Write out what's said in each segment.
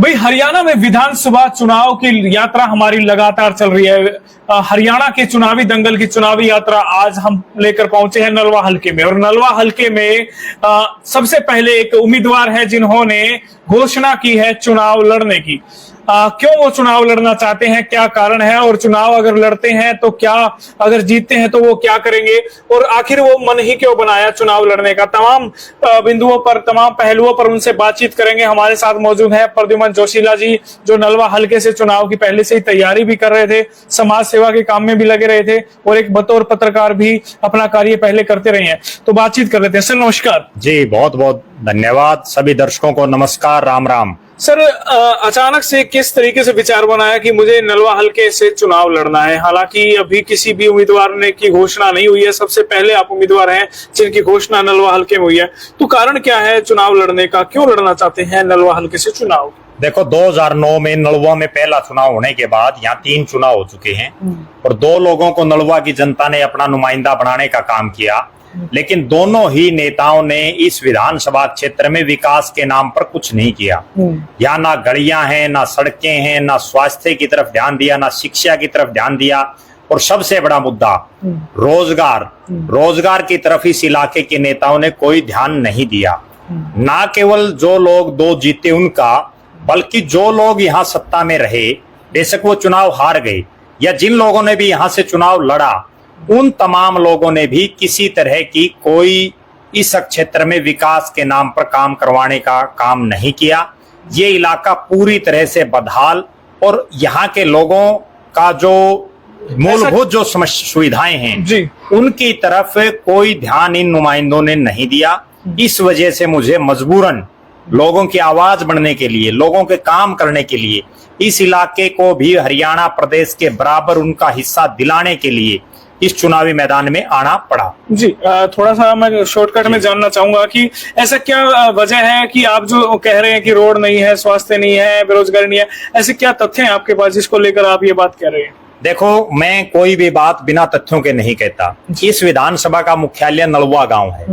वही हरियाणा में विधानसभा चुनाव की यात्रा हमारी लगातार चल रही है। हरियाणा के चुनावी दंगल की चुनावी यात्रा आज हम लेकर पहुंचे हैं नलवा हलके में। और नलवा हलके में सबसे पहले एक उम्मीदवार है जिन्होंने घोषणा की है चुनाव लड़ने की। क्यों वो चुनाव लड़ना चाहते हैं, क्या कारण है, और चुनाव अगर लड़ते हैं तो क्या, अगर जीतते हैं तो वो क्या करेंगे, और आखिर वो मन ही क्यों बनाया चुनाव लड़ने का, तमाम बिंदुओं पर, तमाम पहलुओं पर उनसे बातचीत करेंगे। हमारे साथ मौजूद है प्रद्युमन जोशीला जी, जो नलवा हलके से चुनाव की पहले से ही तैयारी भी कर रहे थे, समाज सेवा के काम में भी लगे रहे थे और एक बतौर पत्रकार भी अपना कार्य पहले करते रहे हैं। तो बातचीत कर लेते हैं। सर नमस्कार। जी बहुत बहुत धन्यवाद। सभी दर्शकों को नमस्कार, राम राम। सर अचानक से किस तरीके से विचार बनाया कि मुझे नलवा हलके से चुनाव लड़ना है? हालांकि अभी किसी भी उम्मीदवार ने की घोषणा नहीं हुई है, सबसे पहले आप उम्मीदवार हैं जिनकी घोषणा नलवा हलके में हुई है। तो कारण क्या है चुनाव लड़ने का, क्यों लड़ना चाहते हैं नलवा हलके से चुनाव? देखो 2009 में नलवा में पहला चुनाव होने के बाद यहाँ 3 चुनाव हो चुके हैं और 2 लोगों को नलवा की जनता ने अपना नुमाइंदा बनाने का काम किया, लेकिन दोनों ही नेताओं ने इस विधानसभा क्षेत्र में विकास के नाम पर कुछ नहीं किया। यहाँ ना गलियां हैं, ना सड़कें हैं, ना स्वास्थ्य की तरफ ध्यान दिया, ना शिक्षा की तरफ ध्यान दिया, और सबसे बड़ा मुद्दा रोजगार की तरफ इस इलाके के नेताओं ने कोई ध्यान नहीं दिया। ना केवल जो लोग 2 जीते उनका, बल्कि जो लोग यहाँ सत्ता में रहे, बेशक वो चुनाव हार गए, या जिन लोगों ने भी यहाँ से चुनाव लड़ा, उन तमाम लोगों ने भी किसी तरह की कोई इस क्षेत्र में विकास के नाम पर काम करवाने का काम नहीं किया। ये इलाका पूरी तरह से बदहाल, और यहाँ के लोगों का जो मूलभूत जो सुविधाएं हैं जी, उनकी तरफ कोई ध्यान इन नुमाइंदों ने नहीं दिया। इस वजह से मुझे मजबूरन लोगों की आवाज बनने के लिए, लोगों के काम करने के लिए, इस इलाके को भी हरियाणा प्रदेश के बराबर उनका हिस्सा दिलाने के लिए इस चुनावी मैदान में आना पड़ा। जी थोड़ा सा मैं शॉर्टकट में जानना चाहूंगा कि ऐसा क्या वजह है कि आप जो कह रहे हैं कि रोड नहीं है, स्वास्थ्य नहीं है, बेरोजगारी नहीं है, ऐसे क्या तथ्य हैं आपके पास जिसको लेकर आप ये बात कह रहे हैं? देखो, मैं कोई भी बात बिना तथ्यों के नहीं कहता। इस विधानसभा का मुख्यालय नलवा गांव है।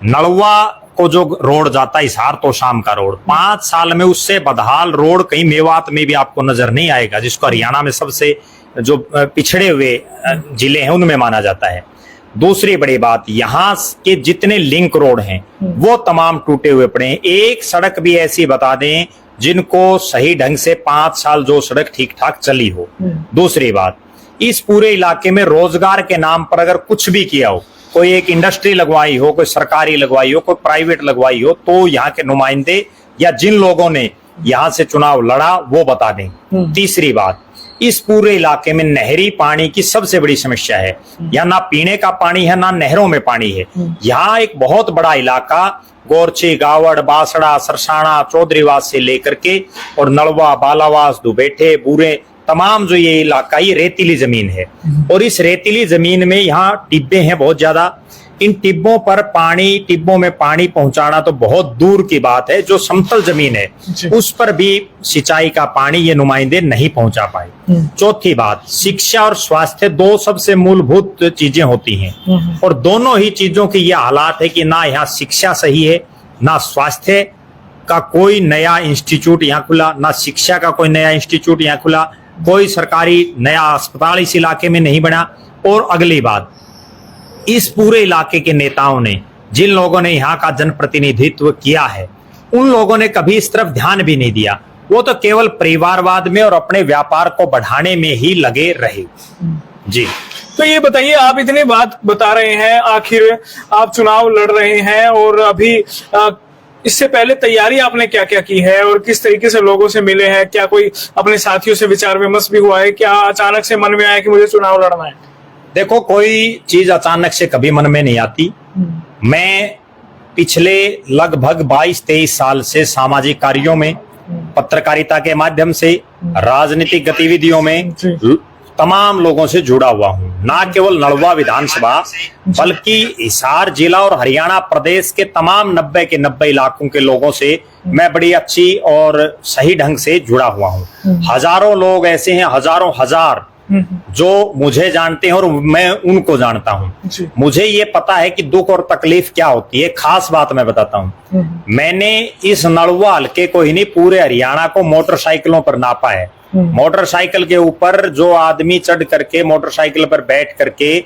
नलवा को जो रोड जाता है हिसार तो शाम का रोड, 5 साल में उससे बदहाल रोड कहीं मेवात में भी आपको नजर नहीं आएगा, जिसको हरियाणा में सबसे जो पिछड़े हुए जिले हैं उनमें माना जाता है। दूसरी बड़ी बात, यहाँ के जितने लिंक रोड हैं वो तमाम टूटे हुए पड़े हैं। एक सड़क भी ऐसी बता दें जिनको सही ढंग से 5 साल जो सड़क ठीक ठाक चली हो। दूसरी बात, इस पूरे इलाके में रोजगार के नाम पर अगर कुछ भी किया हो, कोई एक इंडस्ट्री लगवाई हो, कोई सरकारी लगवाई हो, कोई प्राइवेट लगवाई हो, तो यहाँ के नुमाइंदे या जिन लोगों ने यहाँ से चुनाव लड़ा वो बता दें। तीसरी बात, इस पूरे इलाके में नहरी पानी की सबसे बड़ी समस्या है। यहाँ ना पीने का पानी है, ना नहरों में पानी है। यहाँ एक बहुत बड़ा इलाका गोरछी, गावड़, बासड़ा, सरसाना, चौधरीवास से लेकर के और नलवा, बालावास, दुबेठे, बूरे, तमाम जो ये इलाका, ये रेतीली जमीन है। और इस रेतीली जमीन में यहाँ टिब्बे हैं बहुत ज्यादा। इन टिब्बों पर पानी, टिब्बों में पानी पहुंचाना तो बहुत दूर की बात है। जो समतल जमीन है उस पर भी सिंचाई का पानी ये नुमाइंदे नहीं पहुंचा पाए। चौथी बात, शिक्षा और स्वास्थ्य 2 सबसे मूलभूत चीजें होती हैं, और दोनों ही चीजों की ये हालात है कि ना यहाँ शिक्षा सही है, ना स्वास्थ्य का कोई नया इंस्टीट्यूट यहाँ खुला, ना शिक्षा का कोई नया इंस्टीट्यूट यहाँ खुला, कोई सरकारी नया अस्पताल इस इलाके में नहीं बना। और अगली बात, इस पूरे इलाके के नेताओं ने, जिन लोगों ने यहाँ का जनप्रतिनिधित्व किया है, उन लोगों ने कभी इस तरफ ध्यान भी नहीं दिया। वो तो केवल परिवारवाद में और अपने व्यापार को बढ़ाने में ही लगे रहे। जी तो ये बताइए, आप इतनी बात बता रहे हैं, आखिर आप चुनाव लड़ रहे हैं, और अभी इससे पहले तैयारी आपने क्या क्या की है और किस तरीके से लोगों से मिले हैं? क्या कोई अपने साथियों से विचार विमर्श भी हुआ है? क्या अचानक से मन में आया कि मुझे चुनाव लड़ना है? देखो, कोई चीज अचानक से कभी मन में नहीं आती। मैं पिछले लगभग 22-23 साल से सामाजिक कार्यों में, पत्रकारिता के माध्यम से, राजनीतिक गतिविधियों में तमाम लोगों से जुड़ा हुआ हूँ। ना केवल नलवा विधानसभा बल्कि हिसार जिला और हरियाणा प्रदेश के तमाम 90 के 90 इलाकों के लोगों से मैं बड़ी अच्छी और सही ढंग से जुड़ा हुआ हूँ। हजारों लोग ऐसे हैं, हजारों हजार जो मुझे जानते हैं और मैं उनको जानता हूं। मुझे ये पता है कि दुख और तकलीफ क्या होती है। खास बात मैं बताता हूं, मैंने इस नलवा हलके को ही नहीं पूरे हरियाणा को मोटरसाइकिलों पर नापा है। मोटरसाइकिल के ऊपर जो आदमी चढ़ करके मोटरसाइकिल पर बैठ करके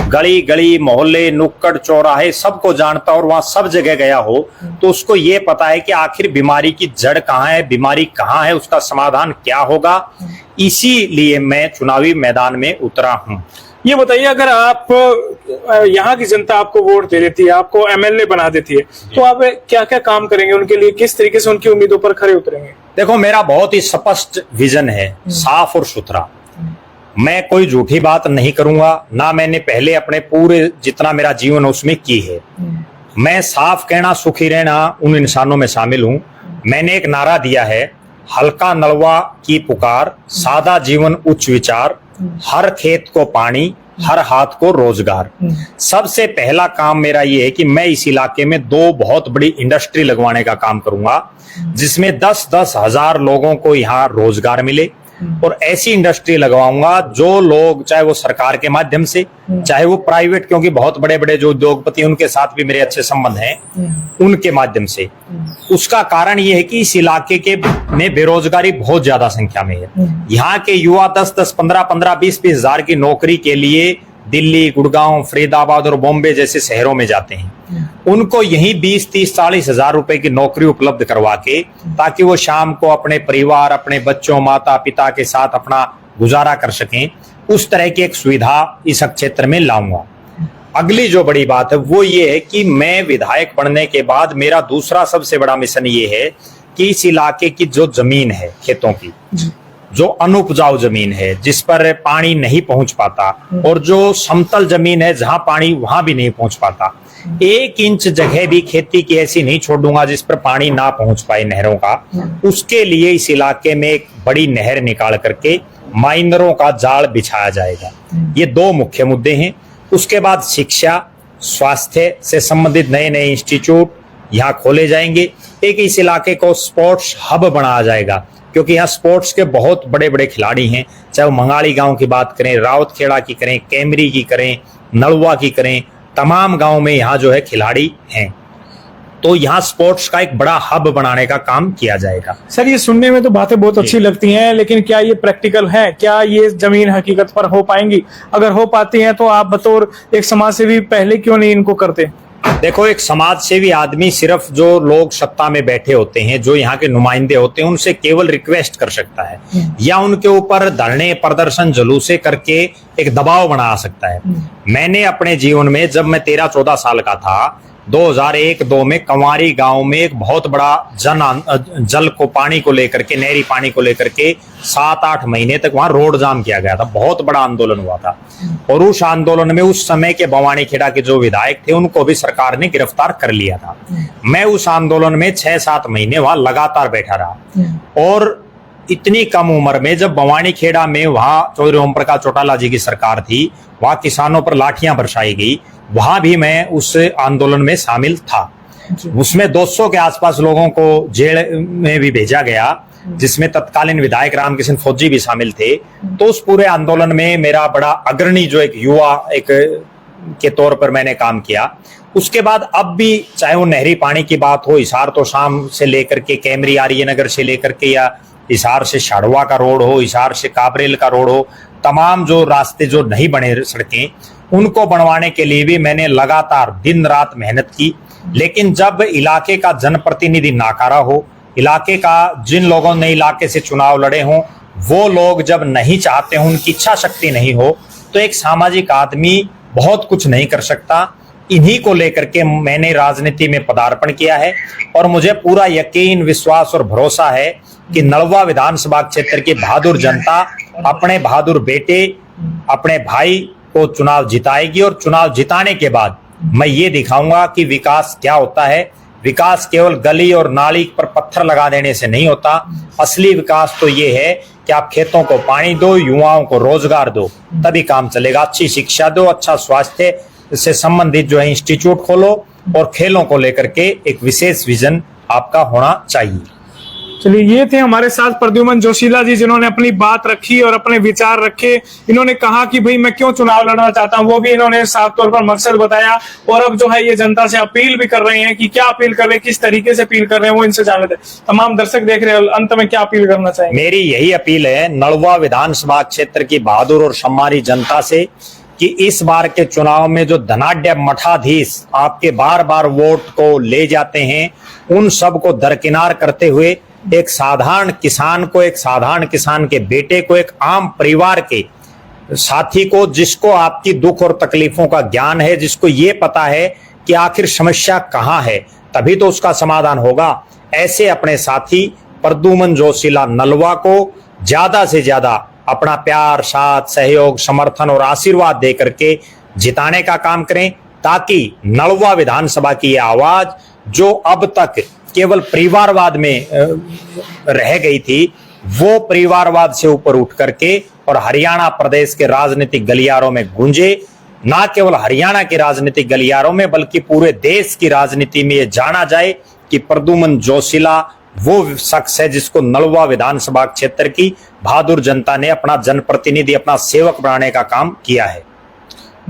गली गली मोहल्ले नुक्कड़ चौराहे सबको जानता और वहां सब जगह गया हो तो उसको ये पता है कि आखिर बीमारी की जड़ कहाँ है, बीमारी कहाँ है, उसका समाधान क्या होगा। इसीलिए मैं चुनावी मैदान में उतरा हूं। ये बताइए, अगर आप यहाँ की जनता आपको वोट दे देती है, आपको एमएलए बना देती है, तो आप क्या क्या काम करेंगे उनके लिए? किस तरीके से उनकी उम्मीदों पर खरे उतरेंगे? देखो, मेरा बहुत ही स्पष्ट विजन है, साफ और सुथरा। मैं कोई झूठी बात नहीं करूंगा, ना मैंने पहले अपने पूरे जितना मेरा जीवन उसमें की है। मैं साफ कहना, सुखी रहना उन इंसानों में शामिल हूं। मैंने एक नारा दिया है, हल्का नलवा की पुकार, सादा जीवन उच्च विचार, हर खेत को पानी, हर हाथ को रोजगार। सबसे पहला काम मेरा ये है कि मैं इस इलाके में 2 बहुत बड़ी इंडस्ट्री लगवाने का काम करूंगा, जिसमें 10-10 हजार लोगों को यहाँ रोजगार मिले। और ऐसी इंडस्ट्री लगवाऊंगा जो लोग, चाहे वो सरकार के माध्यम से, चाहे वो प्राइवेट, क्योंकि बहुत बड़े बड़े जो उद्योगपति उनके साथ भी मेरे अच्छे संबंध हैं, उनके माध्यम से। उसका कारण ये है कि इस इलाके के में बेरोजगारी बहुत ज्यादा संख्या में है। यहाँ के युवा 10-10, 15-15, 20-20 हजार की नौकरी के लिए दिल्ली, गुड़गांव, फरीदाबाद और बॉम्बे जैसे शहरों में जाते हैं। उनको यही 20-30, 40 हजार रुपए की नौकरी उपलब्ध करवा के, ताकि वो शाम को अपने परिवार, अपने बच्चों, माता पिता के साथ अपना गुजारा कर सकें, उस तरह की एक सुविधा इस क्षेत्र में लाऊंगा। अगली जो बड़ी बात है वो ये है कि मैं विधायक बनने के बाद मेरा दूसरा सबसे बड़ा मिशन ये है कि इस इलाके की जो जमीन है, खेतों की जो अनुपजाऊ जमीन है, जिस पर पानी नहीं पहुंच पाता, और जो समतल जमीन है जहां पानी वहां भी नहीं पहुंच पाता, 1 इंच जगह भी खेती की ऐसी नहीं छोड़ूंगा जिस पर पानी ना पहुंच पाए नहरों का। उसके लिए इस इलाके में एक बड़ी नहर निकाल करके माइनरों का जाल बिछाया जाएगा। ये 2 मुख्य मुद्दे हैं। उसके बाद शिक्षा, स्वास्थ्य से संबंधित नए नए इंस्टीट्यूट यहाँ खोले जाएंगे। एक इस इलाके को स्पोर्ट्स हब बनाया जाएगा, क्योंकि यहाँ स्पोर्ट्स के बहुत बड़े बड़े खिलाड़ी हैं, चाहे वो मंगाली गांव की बात करें, रावतखेड़ा की करें, कैमरी की करें, नलवा की करें, तमाम गांव में यहाँ जो है खिलाड़ी हैं। तो यहाँ स्पोर्ट्स का एक बड़ा हब बनाने का काम किया जाएगा। सर, ये सुनने में तो बातें बहुत अच्छी लगती हैं, लेकिन क्या ये प्रैक्टिकल है? क्या ये जमीन हकीकत पर हो पाएंगी? अगर हो पाती हैं तो आप बतौर एक समाज सेवी पहले क्यों नहीं इनको करते? देखो, एक समाज सेवी आदमी सिर्फ जो लोग सत्ता में बैठे होते हैं, जो यहाँ के नुमाइंदे होते हैं, उनसे केवल रिक्वेस्ट कर सकता है या उनके ऊपर धरने, प्रदर्शन, जुलूसे करके एक दबाव बना सकता है। मैंने अपने जीवन में, जब मैं 13-14 साल का था, 2001-2 में कंवारी गांव में एक बहुत बड़ा जल को, पानी को लेकर के, नहरी पानी को लेकर के 7-8 महीने तक वहां रोड जाम किया गया था। बहुत बड़ा आंदोलन हुआ था। और उस आंदोलन में उस समय के भवानीखेड़ा के जो विधायक थे उनको भी सरकार ने गिरफ्तार कर लिया था। मैं उस आंदोलन में 6-7 महीने वहां लगातार बैठा रहा। और इतनी कम उम्र में जब भवानीखेड़ा में वहां चौधरी ओम प्रकाश चौटाला जी की सरकार थी, वहां किसानों पर लाठियां बरसाई गई, वहां भी मैं उस आंदोलन में शामिल था। उसमें 200 के आसपास लोगों को जेल में भी भेजा गया, जिसमें तत्कालीन विधायक रामकिशन फौजी भी शामिल थे। तो उस पूरे आंदोलन में मेरा बड़ा अग्रणी जो एक युवा एक के तौर पर मैंने काम किया। उसके बाद अब भी, चाहे वो नहरी पानी की बात हो, हिसार तो शाम से लेकर के कैमरी आर्यनगर से लेकर के, या हिसार से शाड़वा का रोड हो, हिसार से काबरेल का रोड हो, तमाम जो रास्ते जो नहीं बने सड़कें, उनको बनवाने के लिए भी मैंने लगातार दिन रात मेहनत की। लेकिन जब इलाके का जनप्रतिनिधि नाकारा हो, इलाके का जिन लोगों ने इलाके से चुनाव लड़े हों वो लोग जब नहीं चाहते हों, उनकी इच्छा शक्ति नहीं हो, तो एक सामाजिक आदमी बहुत कुछ नहीं कर सकता। इन्हीं को लेकर के मैंने राजनीति में पदार्पण किया है। और मुझे पूरा यकीन, विश्वास और भरोसा है कि नलवा विधानसभा क्षेत्र की बहादुर जनता अपने बहादुर बेटे, अपने भाई को चुनाव जिताएगी। और चुनाव जिताने के बाद मैं ये दिखाऊंगा कि विकास क्या होता है। विकास केवल गली और नाली पर पत्थर लगा देने से नहीं होता। असली विकास तो ये है कि आप खेतों को पानी दो, युवाओं को रोजगार दो, तभी काम चलेगा। अच्छी शिक्षा दो, अच्छा स्वास्थ्य से संबंधित जो है इंस्टीट्यूट खोलो, और खेलों को लेकर के एक विशेष विजन आपका होना चाहिए। चलिए, ये थे हमारे साथ प्रद्युमन जोशीला जी, जिन्होंने अपनी बात रखी और अपने विचार रखे। इन्होंने कहा कि भाई मैं क्यों चुनाव लड़ना चाहता हूं, वो भी इन्होंने साफ तौर पर मकसद बताया। और अब जो है ये जनता से अपील भी कर रहे हैं कि क्या अपील कर रहे हैं, किस तरीके से अपील कर रहे हैं, वो इनसे जान लेते हैं। तमाम दर्शक देख रहे हैं, अंत में क्या अपील करना चाहेंगे? मेरी यही अपील है नलवा विधानसभा क्षेत्र की बहादुर और सम्मानी जनता से कि इस बार के चुनाव में जो धनाढ्य मठाधीश आपके बार बार वोट को ले जाते हैं, उन सब को दरकिनार करते हुए एक साधारण किसान को, एक साधारण किसान के बेटे को, एक आम परिवार के साथी को, जिसको आपकी दुख और तकलीफों का ज्ञान है, जिसको ये पता है कि आखिर समस्या कहाँ है, तभी तो उसका समाधान होगा, ऐसे अपने साथी प्रद्युमन जोशीला नलवा को ज्यादा से ज्यादा अपना प्यार, साथ, सहयोग, समर्थन और आशीर्वाद दे करके जिताने का काम करें, ताकि नलवा विधानसभा की यह आवाज जो अब तक केवल परिवारवाद में रह गई थी, वो परिवारवाद से ऊपर उठ करके और हरियाणा प्रदेश के राजनीतिक गलियारों में गूंजे। ना केवल हरियाणा के राजनीतिक गलियारों में, बल्कि पूरे देश की राजनीति में ये जाना जाए कि प्रद्युमन जोशीला वो शख्स है जिसको नलवा विधानसभा क्षेत्र की बहादुर जनता ने अपना जनप्रतिनिधि, अपना सेवक बनाने का काम किया है।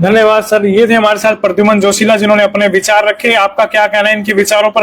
धन्यवाद सर। ये थे हमारे साथ प्रद्युमन जोशीला, जिन्होंने अपने विचार रखे। आपका क्या कहना है इनके विचारों पर?